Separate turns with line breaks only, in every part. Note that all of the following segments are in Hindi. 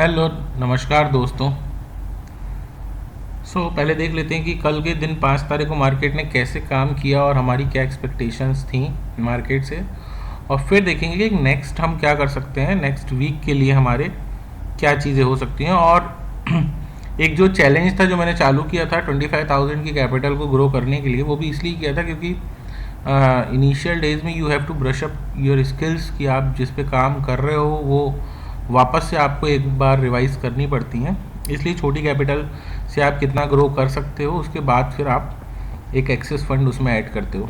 हेलो, नमस्कार दोस्तों। पहले देख लेते हैं कि कल के दिन 5 तारीख को मार्केट ने कैसे काम किया और हमारी क्या एक्सपेक्टेशंस थी मार्केट से। और फिर देखेंगे कि नेक्स्ट हम क्या कर सकते हैं, नेक्स्ट वीक के लिए हमारे क्या चीज़ें हो सकती हैं। और एक जो चैलेंज था जो मैंने चालू किया था 25,000 की कैपिटल को ग्रो करने के लिए, वो भी इसलिए किया था क्योंकि इनिशियल डेज में you have to brush up your skills, कि आप जिस पे काम कर रहे हो वो वापस से आपको एक बार रिवाइज करनी पड़ती हैं। इसलिए छोटी कैपिटल से आप कितना ग्रो कर सकते हो, उसके बाद फिर आप एक एक्सेस फंड उसमें ऐड करते हो।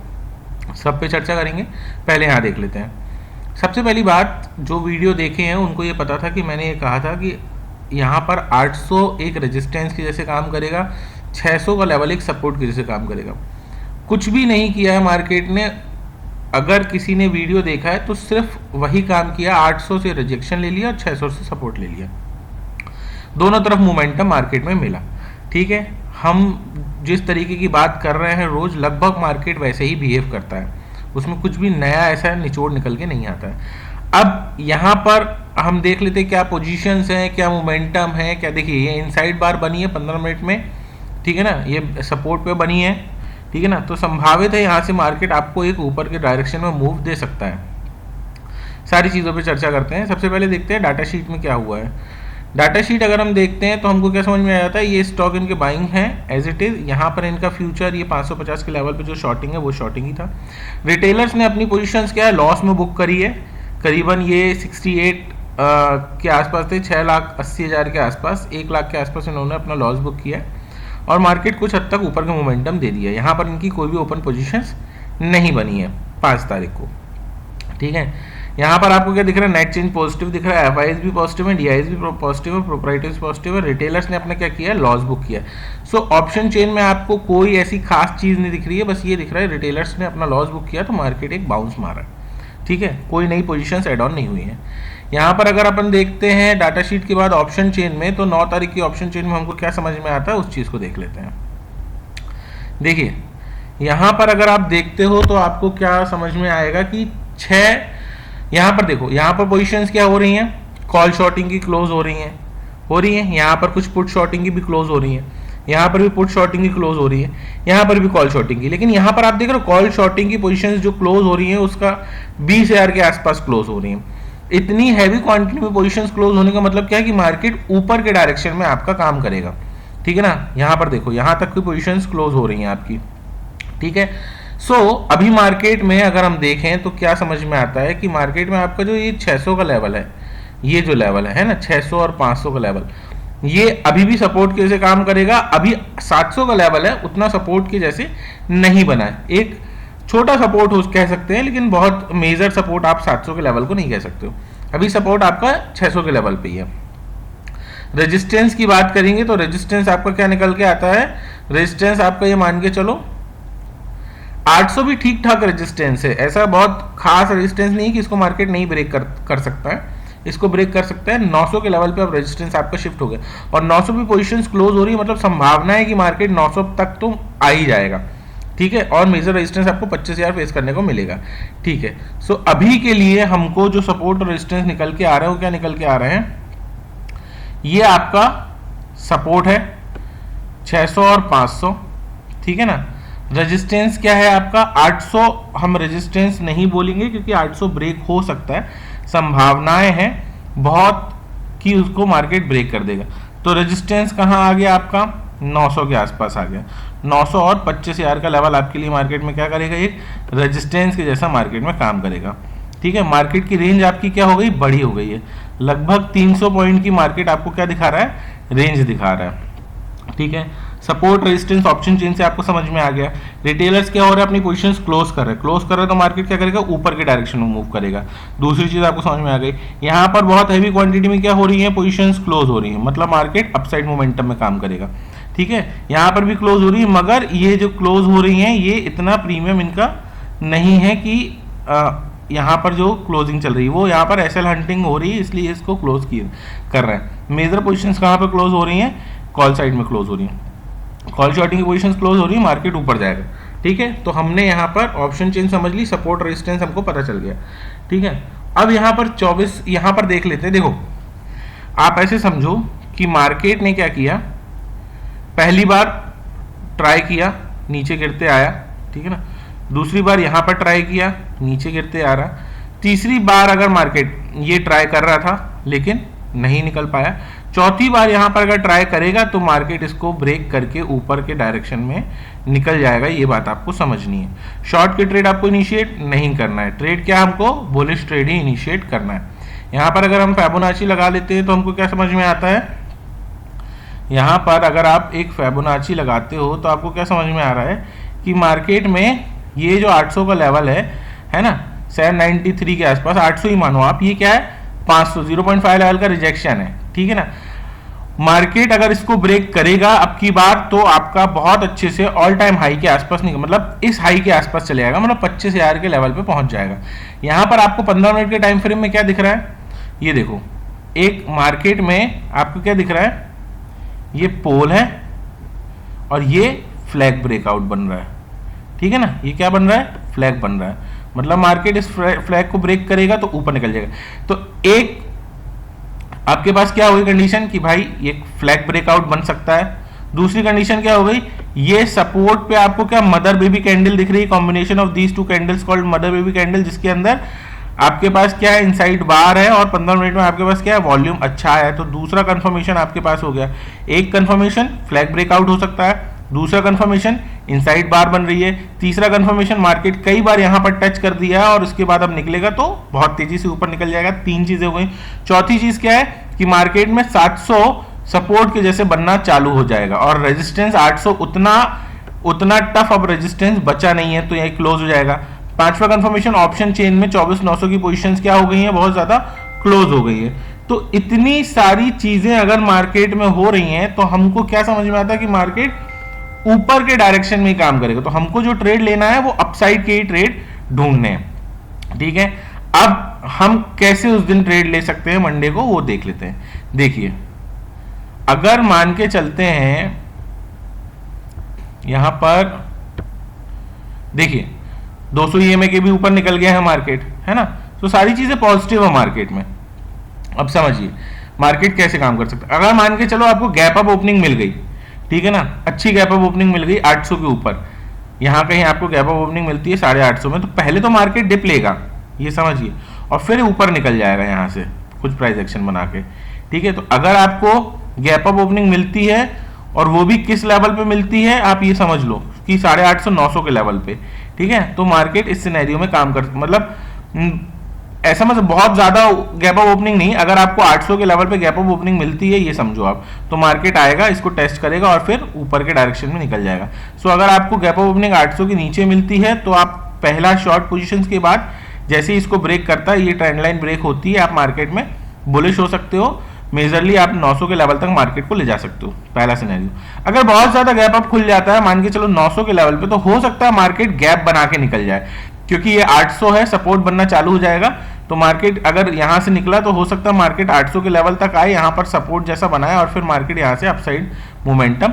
सब पे चर्चा करेंगे। पहले यहाँ देख लेते हैं। सबसे पहली बात, जो वीडियो देखे हैं उनको ये पता था कि मैंने ये कहा था कि यहाँ पर 800 एक रेजिस्टेंस की जैसे काम करेगा, 600 का लेवल एक सपोर्ट की जैसे काम करेगा। कुछ भी नहीं किया है मार्केट ने। अगर किसी ने वीडियो देखा है तो सिर्फ वही काम किया, 800 से रिजेक्शन ले लिया और 600 से सपोर्ट ले लिया। दोनों तरफ मोमेंटम मार्केट में मिला। ठीक है, हम जिस तरीके की बात कर रहे हैं रोज, लगभग मार्केट वैसे ही बिहेव करता है, उसमें कुछ भी नया ऐसा निचोड़ निकल के नहीं आता है। अब यहाँ पर हम देख लेते हैं क्या पोजीशंस हैं, क्या मोमेंटम है, क्या। देखिए, ये इनसाइड बार बनी है 15 मिनट में, ठीक है ना, ये सपोर्ट पे बनी है, ठीक है ना। तो संभावित है यहाँ से मार्केट आपको एक ऊपर के डायरेक्शन में मूव दे सकता है। सारी चीज़ों पे चर्चा करते हैं। सबसे पहले देखते हैं डाटा शीट में क्या हुआ है। डाटा शीट अगर हम देखते हैं तो हमको क्या समझ में आ जाता है, ये स्टॉक इनके बाइंग है एज इट इज़। यहाँ पर इनका फ्यूचर ये 550 के लेवल पे जो शॉर्टिंग है वो शॉर्टिंग ही था। रिटेलर्स ने अपनी पोजीशंस क्या है, लॉस में बुक करी है। करीबन ये 68 के आसपास थे, 6,80,000 के आसपास, 1 लाख के आसपास इन्होंने अपना लॉस बुक किया है। और मार्केट कुछ हद तक ऊपर का मोमेंटम दे दिया। यहाँ पर इनकी कोई भी ओपन पोजीशंस नहीं बनी है 5 तारीख को, ठीक है। यहाँ पर आपको क्या दिख रहा है, नेट चेंज पॉजिटिव दिख रहा है, एफआईज भी पॉजिटिव है, डीआईज भी पॉजिटिव है, प्रोप्राइटर्स पॉजिटिव है। रिटेलर्स ने अपना क्या किया, लॉस बुक किया। सो ऑप्शन चेन में आपको कोई ऐसी खास चीज़ नहीं दिख रही है, बस ये दिख रहा है रिटेलर्स ने अपना लॉस बुक किया तो मार्केट एक बाउंस मारा, ठीक है। कोई नई पोजीशंस एड ऑन नहीं हुई है। यहाँ पर अगर अपन देखते हैं डाटा शीट के बाद ऑप्शन चेन में, तो 9 तारीख की ऑप्शन चेन में हमको क्या समझ में आता है उस चीज़ को देख लेते हैं। देखिए, यहाँ पर अगर आप देखते हो तो आपको क्या समझ में आएगा कि 6, यहाँ पर देखो, यहाँ पर पोजीशंस क्या हो रही हैं, कॉल शॉर्टिंग की क्लोज हो रही हैं। यहाँ पर कुछ पुट शॉर्टिंग की भी क्लोज हो रही है, यहाँ पर भी पुट शॉर्टिंग की क्लोज हो रही है, यहाँ पर भी कॉल शॉर्टिंग की। लेकिन यहाँ पर आप देख रहे हो कॉल शॉर्टिंग की पोजीशंस जो क्लोज हो रही हैं उसका 20,000 के आसपास क्लोज हो रही हैं। इतनी हैवी क्वांटिटी में पोजीशंस क्लोज होने का मतलब क्या है कि मार्केट ऊपर के डायरेक्शन में आपका काम करेगा, ठीक है ना। यहाँ पर देखो, यहाँ तक की पोजीशंस क्लोज हो रही हैं आपकी, ठीक है। अभी मार्केट में अगर हम देखें तो क्या समझ में आता है कि मार्केट में आपका जो ये 600 का लेवल है, ये जो लेवल है ना, 600 और 500 का लेवल, ये अभी भी सपोर्ट के जैसे काम करेगा। अभी 700 का लेवल है, उतना सपोर्ट के जैसे नहीं बना है। एक छोटा सपोर्ट हो कह सकते हैं, लेकिन बहुत मेजर सपोर्ट आप 700 के लेवल को नहीं कह सकते हो। अभी सपोर्ट आपका 600 के लेवल पे ही है। रेजिस्टेंस की बात करेंगे तो रेजिस्टेंस आपका क्या निकल के आता है, रेजिस्टेंस आपका ये मान के चलो 800 भी ठीक ठाक रेजिस्टेंस है, ऐसा बहुत खास रेजिस्टेंस नहीं कि इसको मार्केट नहीं ब्रेक कर सकता है, इसको ब्रेक कर सकता है। 900 के लेवल पे अब रेजिस्टेंस आपका शिफ्ट हो गया और 900 भी पोजीशंस क्लोज हो रही है, मतलब संभावना है कि मार्केट 900 तक तो आ ही जाएगा, ठीक है। और मेजर रेजिस्टेंस आपको 25,000 फेस करने को मिलेगा, ठीक है। अभी के लिए हमको जो सपोर्ट और रेजिस्टेंस निकल के आ रहे हैं वो क्या निकल के आ रहे हैं, ये आपका सपोर्ट है 600 और 500, ठीक है ना। रेजिस्टेंस क्या है आपका 800, हम रेजिस्टेंस नहीं बोलेंगे क्योंकि 800 ब्रेक हो सकता है, संभावनाएं हैं बहुत कि उसको मार्केट ब्रेक कर देगा। तो रेजिस्टेंस कहाँ आ गया आपका, 900 के आसपास आ गया। 900 और 25,000 का लेवल आपके लिए मार्केट में क्या करेगा, एक रेजिस्टेंस के जैसा मार्केट में काम करेगा, ठीक है। मार्केट की रेंज आपकी क्या हो गई, बड़ी हो गई है। लगभग 300 पॉइंट की मार्केट आपको क्या दिखा रहा है, रेंज दिखा रहा है, ठीक है। सपोर्ट रेजिस्टेंस ऑप्शन चेन से आपको समझ में आ गया। रिटेलर्स क्या हो रहा है, अपनी पोजीशंस क्लोज कर रहे हैं तो मार्केट क्या करेगा, ऊपर के डायरेक्शन में मूव करेगा। दूसरी चीज आपको समझ में आ गई, यहाँ पर बहुत हैवी क्वांटिटी में क्या हो रही है, पोजीशंस क्लोज हो रही है, मतलब मार्केट अपसाइड मोमेंटम में काम करेगा, ठीक है। यहाँ पर भी क्लोज हो रही है, मगर ये जो क्लोज हो रही है ये इतना प्रीमियम इनका नहीं है कि यहाँ पर जो क्लोजिंग चल रही है वो यहाँ पर एसएल हंटिंग हो रही है, इसलिए इसको क्लोज कर रहे हैं। मेजर पोजीशंस कहाँ पर क्लोज हो रही हैं, कॉल साइड में क्लोज हो रही है। कॉल शॉर्टिंग की पोजीशंस क्लोज हो रही है, मार्केट ऊपर जाएगा, ठीक है। तो हमने यहाँ पर ऑप्शन चेन समझ ली, सपोर्ट रेजिस्टेंस हमको पता चल गया, ठीक है। अब यहाँ पर 24, यहाँ पर देख लेते हैं। देखो, आप ऐसे समझो कि मार्केट ने क्या किया, पहली बार ट्राई किया, नीचे गिरते आया, ठीक है ना, दूसरी बार यहां पर ट्राई किया, नीचे गिरते आ रहा, तीसरी बार अगर मार्केट ये ट्राई कर रहा था लेकिन नहीं निकल पाया, चौथी बार यहां पर अगर ट्राई करेगा तो मार्केट इसको ब्रेक करके ऊपर के डायरेक्शन में निकल जाएगा। ये बात आपको समझनी है। शॉर्ट के ट्रेड आपको इनिशिएट नहीं करना है, ट्रेड क्या हमको बुलिश ट्रेड ही इनिशिएट करना है। यहां पर अगर हम फिबोनाची लगा लेते हैं तो हमको क्या समझ में आता है, यहां पर अगर आप एक फिबोनाची लगाते हो तो आपको क्या समझ में आ रहा है कि मार्केट में ये जो 800 का लेवल है ना, 793 के आसपास, 800 ही मानो आप, ये क्या है 500, 0.5 लेवल का रिजेक्शन है, ठीक है ना। मार्केट अगर इसको ब्रेक करेगा अब की बार तो आपका बहुत अच्छे से ऑल टाइम हाई के आसपास नहीं, मतलब इस हाई के आसपास चले जाएगा, मतलब 25,000 के लेवल पे पहुंच जाएगा। यहां पर आपको 15 मिनट के टाइम फ्रेम में क्या दिख रहा है, ये देखो, एक मार्केट में आपको क्या दिख रहा है, ये पोल है और ये फ्लैग ब्रेकआउट बन रहा है, ठीक है ना, ये क्या बन रहा है, फ्लैग बन रहा है, मतलब मार्केट इस फ्लैग को ब्रेक करेगा तो ऊपर निकल जाएगा। तो एक आपके पास क्या होगी कंडीशन कि भाई ये फ्लैग ब्रेकआउट बन सकता है, दूसरी कंडीशन क्या हो गई, ये सपोर्ट पे आपको क्या मदर बेबी कैंडल दिख रही है, combination of these two candles called mother baby candle, जिसके अंदर आपके पास क्या है, इनसाइड बार है और 15 मिनट में आपके पास क्या है, वॉल्यूम अच्छा है। तो दूसरा कंफर्मेशन आपके पास हो गया, एक कंफर्मेशन फ्लैग ब्रेकआउट हो सकता है, दूसरा कंफर्मेशन इनसाइड बार बन रही है, तीसरा कंफर्मेशन मार्केट कई बार यहां पर टच कर दिया और उसके बाद अब निकलेगा तो बहुत तेजी से ऊपर निकल जाएगा। तीन चीजें हो गई। चौथी चीज क्या है कि मार्केट में 700 सपोर्ट के जैसे बनना चालू हो जाएगा और रेजिस्टेंस 800 उतना टफ अब रेजिस्टेंस बचा नहीं है, तो यही क्लोज हो जाएगा। पांचवा कंफर्मेशन ऑप्शन चेन में 24,900 की पोजीशंस क्या हो गई हैं, बहुत ज्यादा क्लोज हो गई है। तो इतनी सारी चीजें अगर मार्केट में हो रही हैं तो हमको क्या समझ में आता है कि मार्केट ऊपर के डायरेक्शन में ही काम करेगा। तो हमको जो ट्रेड लेना है वो अपसाइड के ही ट्रेड ढूंढने हैं, ठीक है। अब हम कैसे उस दिन ट्रेड ले सकते हैं मंडे को, वो देख लेते हैं। देखिए, अगर मान के चलते हैं यहां पर, देखिए 200 EMA के भी ऊपर निकल गया है मार्केट, है ना, तो सारी चीजें पॉजिटिव है मार्केट में। अब समझिए मार्केट कैसे काम कर सकता है। अगर मान के चलो आपको गैप अप ओपनिंग मिल गई, ठीक है ना, अच्छी गैप अप ओपनिंग मिल गई 800 के ऊपर, यहां कहीं आपको गैप अप ओपनिंग मिलती है 850 में, तो पहले तो मार्केट डिप लेगा, ये समझिए, और फिर ऊपर निकल जाएगा यहां से कुछ प्राइस एक्शन बना के, ठीक है। तो अगर आपको गैप अप ओपनिंग मिलती है और वो भी किस लेवल पे मिलती है, आप ये समझ लो कि 850 900 के लेवल पे, ठीक है, तो मार्केट इस सिनेरियो में काम कर, मतलब ऐसा मतलब बहुत ज्यादा गैप अप ओपनिंग नहीं, अगर आपको 800 के लेवल पे गैप अप ओपनिंग मिलती है, ये समझो आप, तो मार्केट आएगा, इसको टेस्ट करेगा और फिर ऊपर के डायरेक्शन में निकल जाएगा। सो अगर आपको गैप अप ओपनिंग 800 के नीचे मिलती है तो आप पहला शॉर्ट पोजीशंस के बाद जैसे ही इसको ब्रेक करता है, ये ट्रेंड लाइन ब्रेक होती है, आप मार्केट में बुलिश हो सकते हो, मेजरली आप 900 के लेवल तक मार्केट को ले जा सकते हो, पहला सिनेरियो। अगर बहुत ज्यादा गैप अप खुल जाता है, मान के चलो 900 के लेवल पे, तो हो सकता है मार्केट गैप बना के निकल जाए, क्योंकि ये 800 है, सपोर्ट बनना चालू हो जाएगा। तो मार्केट अगर यहां से निकला तो हो सकता है मार्केट 800 के लेवल तक आए, यहां पर सपोर्ट जैसा बनाए और फिर मार्केट यहां से अपसाइड मोमेंटम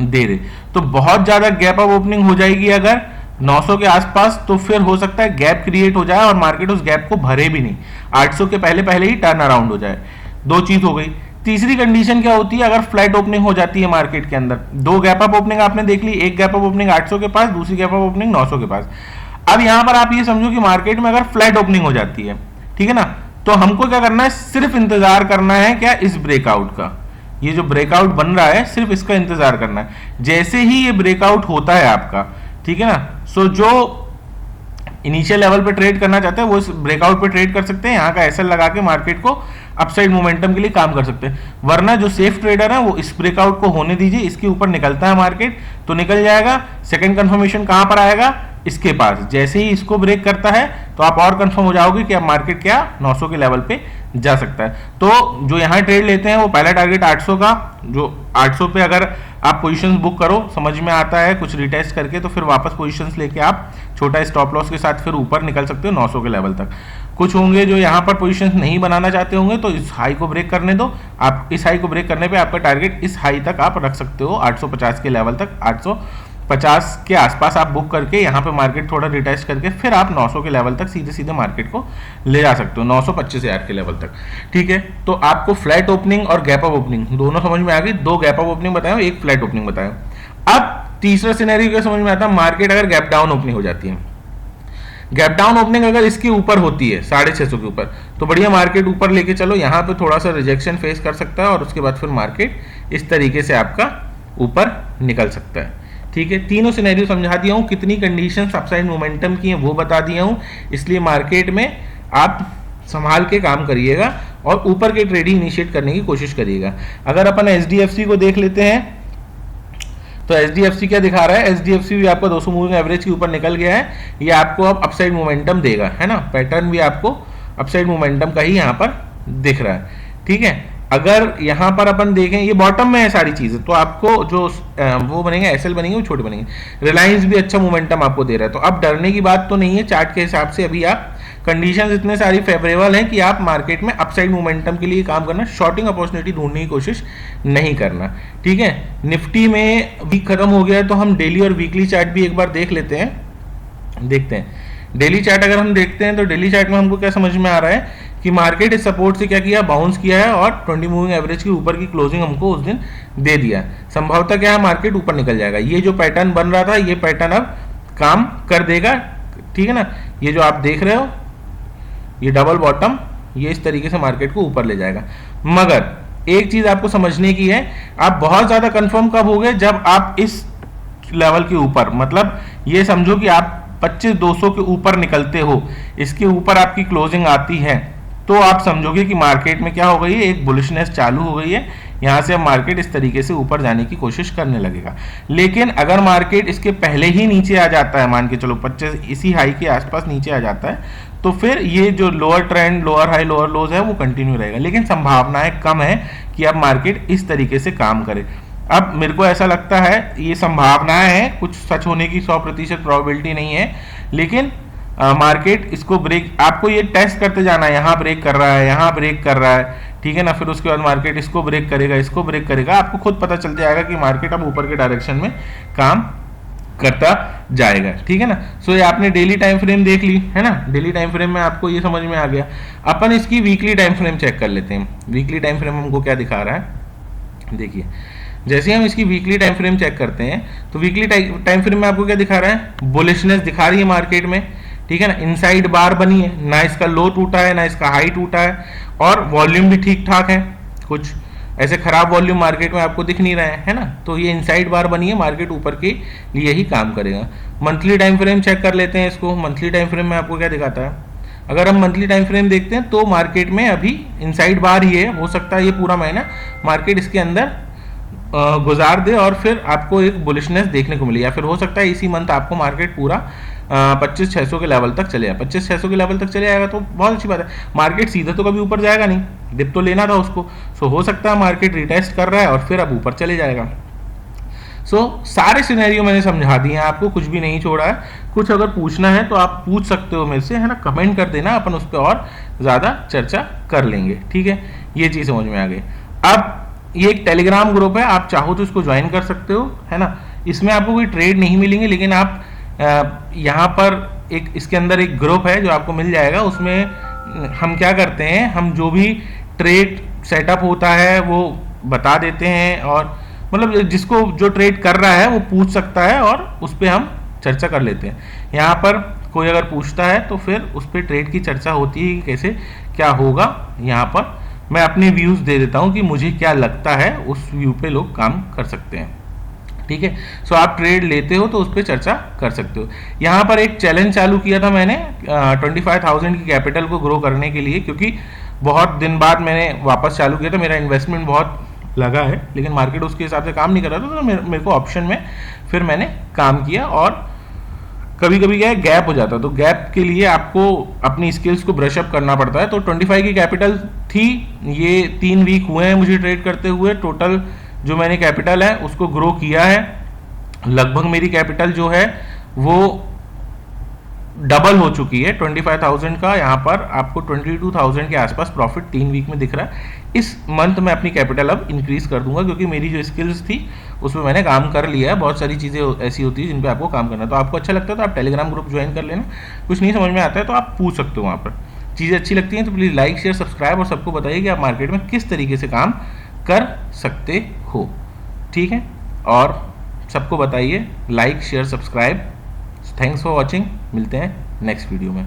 दे दे। तो बहुत ज्यादा गैप अप ओपनिंग हो जाएगी अगर 900 के आसपास, तो फिर हो सकता है गैप क्रिएट हो जाए और मार्केट उस गैप को भरे भी नहीं, 800 के पहले पहले ही टर्न अराउंड हो जाए। दो चीज हो गई। तीसरी कंडीशन क्या होती है, अगर फ्लैट ओपनिंग हो जाती है मार्केट के अंदर, दो गैप अप ओपनिंग आपने देख ली, एक गैप अप ओपनिंग 800 के पास, दूसरी गैप अप ओपनिंग 900 के पास। अब यहां पर आप ये समझो कि मार्केट में अगर फ्लैट ओपनिंग हो जाती है, ठीक है ना, तो हमको क्या करना है, सिर्फ इंतजार करना है क्या, इस ब्रेकआउट का, ये जो ब्रेकआउट बन रहा है सिर्फ इसका इंतजार करना है। जैसे ही ये ब्रेकआउट होता है आपका, ठीक है ना, सो जो इनिशियल लेवल पे ट्रेड करना चाहते हैं वो इस ब्रेकआउट पे ट्रेड कर सकते हैं, यहाँ का एसएल लगा के मार्केट को अपसाइड मोमेंटम के लिए काम कर सकते हैं। वरना जो सेफ ट्रेडर है वो इस ब्रेकआउट को होने दीजिए, इसके ऊपर निकलता है मार्केट तो निकल जाएगा। सेकंड कंफर्मेशन कहां पर आएगा, इसके पास, जैसे ही इसको ब्रेक करता है तो आप और कंफर्म हो जाओगे कि अब मार्केट क्या 900 के लेवल पे जा सकता है। तो जो यहाँ ट्रेड लेते हैं वो पहला टारगेट 800 का, जो 800 पे अगर आप पोजीशंस बुक करो, समझ में आता है कुछ रिटेस्ट करके, तो फिर वापस पोजीशंस लेके आप छोटा स्टॉप लॉस के साथ फिर ऊपर निकल सकते हो 900 के लेवल तक। कुछ होंगे जो यहाँ पर पोजीशंस नहीं बनाना चाहते होंगे, तो इस हाई को ब्रेक करने दो, आप इस हाई को ब्रेक करने पे आपका टारगेट इस हाई तक आप रख सकते हो 850 के लेवल तक, 50 के आसपास आप बुक करके यहाँ पे मार्केट थोड़ा रिटेस्ट करके फिर आप 900 के लेवल तक सीधे सीधे मार्केट को ले जा सकते हो, 925,000 के लेवल तक। ठीक है, तो आपको फ्लैट ओपनिंग और गैप अप ओपनिंग दोनों समझ में आ गई। 2 गैप अप ओपनिंग बताया, एक फ्लैट ओपनिंग बताया। अब तीसरा सिनेरियो क्या समझ में आता है, मार्केट अगर गैप डाउन ओपनिंग हो जाती है। गैप डाउन ओपनिंग अगर इसके ऊपर होती है 650 के ऊपर, तो बढ़िया मार्केट ऊपर लेके चलो, यहाँ पे थोड़ा सा रिजेक्शन फेस कर सकता है और उसके बाद फिर मार्केट इस तरीके से आपका ऊपर निकल सकता है। ठीक है, तीनों सिनेरियो समझा दिया हूँ, कितनी कंडीशंस अपसाइड मोमेंटम की हैं वो बता दिया हूँ। इसलिए मार्केट में आप संभाल के काम करिएगा और ऊपर के ट्रेडिंग इनिशिएट करने की कोशिश करिएगा। अगर अपन HDFC को देख लेते हैं तो HDFC क्या दिखा रहा है, HDFC भी आपका 200 मूविंग एवरेज के ऊपर निकल गया है। ये आपको अब अपसाइड मोमेंटम देगा, है ना, पैटर्न भी आपको अपसाइड मोमेंटम का ही यहाँ पर दिख रहा है। ठीक है, अगर यहाँ पर अपन देखें ये बॉटम में है सारी चीजें, तो आपको जो वो बनेंगे SL बनेंगे वो छोटे बनेंगे। रिलायंस भी अच्छा मोमेंटम आपको दे रहा है, तो अब डरने की बात तो नहीं है। चार्ट के हिसाब से अभी आप कंडीशंस इतने सारी फेवरेबल हैं कि आप मार्केट में अपसाइड मोमेंटम के लिए काम करना, शॉर्टिंग अपॉर्चुनिटी ढूंढने की कोशिश नहीं करना। ठीक है, निफ्टी में वीक खत्म हो गया है, तो हम डेली और वीकली चार्ट भी एक बार देख लेते हैं, देखते हैं। डेली चार्ट अगर हम देखते हैं तो डेली चार्ट में हमको क्या समझ में आ रहा है कि मार्केट इस सपोर्ट से क्या किया, बाउंस किया है और 20 मूविंग एवरेज के ऊपर की क्लोजिंग हमको उस दिन दे दिया। संभवतः क्या है, मार्केट ऊपर निकल जाएगा। ये जो पैटर्न बन रहा था, ये पैटर्न अब काम कर देगा। ठीक है ना, ये जो आप देख रहे हो ये डबल बॉटम, ये इस तरीके से मार्केट को ऊपर ले जाएगा। मगर एक चीज आपको समझने की है, आप बहुत ज्यादा कंफर्म कब हो गए, जब आप इस लेवल के ऊपर, मतलब ये समझो कि आप 25,200 के ऊपर निकलते हो, इसके ऊपर आपकी क्लोजिंग आती है, तो आप समझोगे कि मार्केट में क्या हो गई है, एक बुलिशनेस चालू हो गई है। यहां से अब मार्केट इस तरीके से ऊपर जाने की कोशिश करने लगेगा। लेकिन अगर मार्केट इसके पहले ही नीचे आ जाता है, मान के चलो 25 इसी हाई के आसपास नीचे आ जाता है, तो फिर ये जो lower trend, lower high lower लोज है वो कंटिन्यू रहेगा। लेकिन संभावनाएं कम है कि अब मार्केट इस तरीके से काम करे। अब मेरे को ऐसा लगता है ये संभावनाएं हैं, कुछ सच होने की 100% प्रोबेबिलिटी नहीं है, लेकिन मार्केट इसको ब्रेक, आपको ये टेस्ट करते जाना है, यहाँ ब्रेक कर रहा है, यहाँ ब्रेक कर रहा है, ठीक है ना, फिर उसके बाद मार्केट इसको ब्रेक करेगा, इसको ब्रेक करेगा, आपको खुद पता चल जाएगा कि मार्केट अब ऊपर के डायरेक्शन में काम करता जाएगा। ठीक है ना, सो ये आपने डेली टाइम फ्रेम देख ली है ना, डेली टाइम फ्रेम में आपको ये समझ में आ गया। अपन इसकी वीकली टाइम फ्रेम चेक कर लेते हैं। वीकली टाइम फ्रेम हमको क्या दिखा रहा है, देखिए जैसे हम इसकी वीकली टाइम फ्रेम चेक करते हैं तो वीकली टाइम फ्रेम में आपको क्या दिखा रहा है, बुलिशनेस दिखा रही है मार्केट में। ठीक है ना, इनसाइड बार बनी है, ना इसका लो टूटा है ना इसका हाई टूटा है, और वॉल्यूम भी ठीक ठाक है, कुछ ऐसे खराब वॉल्यूम मार्केट में आपको दिख नहीं रहा है ना। तो ये इनसाइड बार बनी है, मार्केट ऊपर के लिए ही काम करेगा। मंथली टाइम फ्रेम चेक कर लेते हैं इसको। मंथली टाइम फ्रेम में आपको क्या दिखाता है, अगर हम मंथली टाइम फ्रेम देखते हैं तो मार्केट में अभी इनसाइड बार ही है, हो सकता है ये पूरा महीना मार्केट इसके अंदर गुजार दे और फिर आपको एक बुलिशनेस देखने को मिले, या फिर हो सकता है इसी मंथ आपको मार्केट पूरा 25,600 के लेवल तक चले जाए। 25,600 के लेवल तक चले जाएगा तो बहुत अच्छी बात है। मार्केट सीधा तो कभी ऊपर जाएगा नहीं, डिप तो लेना था उसको, सो हो सकता है मार्केट रिटेस्ट कर रहा है और फिर अब ऊपर चले जाएगा। सारे सिनेरियो मैंने समझा दिए हैं आपको, कुछ भी नहीं छोड़ा है। कुछ अगर पूछना है तो आप पूछ सकते हो मेरे से, है ना, कमेंट कर देना, अपन उस पर और ज़्यादा चर्चा कर लेंगे। ठीक है, ये चीज़ समझ में आ गई। अब ये एक टेलीग्राम ग्रुप है, आप चाहो तो इसको ज्वाइन कर सकते हो, है ना। इसमें आपको कोई ट्रेड नहीं मिलेंगे, लेकिन आप यहाँ पर एक इसके अंदर एक ग्रुप है जो आपको मिल जाएगा। उसमें हम क्या करते हैं, हम जो भी ट्रेड सेटअप होता है वो बता देते हैं, और मतलब जिसको जो ट्रेड कर रहा है वो पूछ सकता है और उस पर हम चर्चा कर लेते हैं। यहाँ पर कोई अगर पूछता है तो फिर उस पर ट्रेड की चर्चा होती है कि कैसे क्या होगा। यहाँ पर मैं अपने व्यूज़ दे देता हूँ कि मुझे क्या लगता है, उस व्यू पे लोग काम कर सकते हैं। ठीक है, सो आप ट्रेड लेते हो तो उस पर चर्चा कर सकते हो। यहाँ पर एक चैलेंज चालू किया था मैंने 25,000 की कैपिटल को ग्रो करने के लिए, क्योंकि बहुत दिन बाद मैंने वापस चालू किया था, मेरा इन्वेस्टमेंट बहुत लगा है लेकिन मार्केट उसके हिसाब से काम नहीं कर रहा था, तो मेरे को ऑप्शन में फिर मैंने काम किया। और कभी कभी क्या है, गैप हो जाता है, तो गैप के लिए आपको अपनी स्किल्स को ब्रश अप करना पड़ता है। तो 25 की कैपिटल थी, ये 3 वीक हुए हैं मुझे ट्रेड करते हुए। टोटल जो मैंने कैपिटल है उसको ग्रो किया है। लगभग मेरी कैपिटल जो है वो डबल हो चुकी है। 25,000 का यहाँ पर आपको 22,000 के आसपास प्रॉफिट 3 वीक में दिख रहा है। इस मंथ में अपनी कैपिटल अब इंक्रीज कर दूंगा, क्योंकि मेरी जो स्किल्स थी उसमें मैंने काम कर लिया है। बहुत सारी चीज़ें ऐसी होती है जिन पे आपको काम करना है। तो आपको अच्छा लगता है तो आप टेलीग्राम ग्रुप ज्वाइन कर लेना। कुछ नहीं समझ में आता है तो आप पूछ सकते हो वहाँ पर। चीज़ें अच्छी लगती हैं तो प्लीज़ लाइक शेयर सब्सक्राइब, और सबको बताइए कि आप मार्केट में किस तरीके से काम कर सकते हो। ठीक है, और सबको बताइए like share subscribe. Thanks for watching, मिलते हैं नेक्स्ट वीडियो में।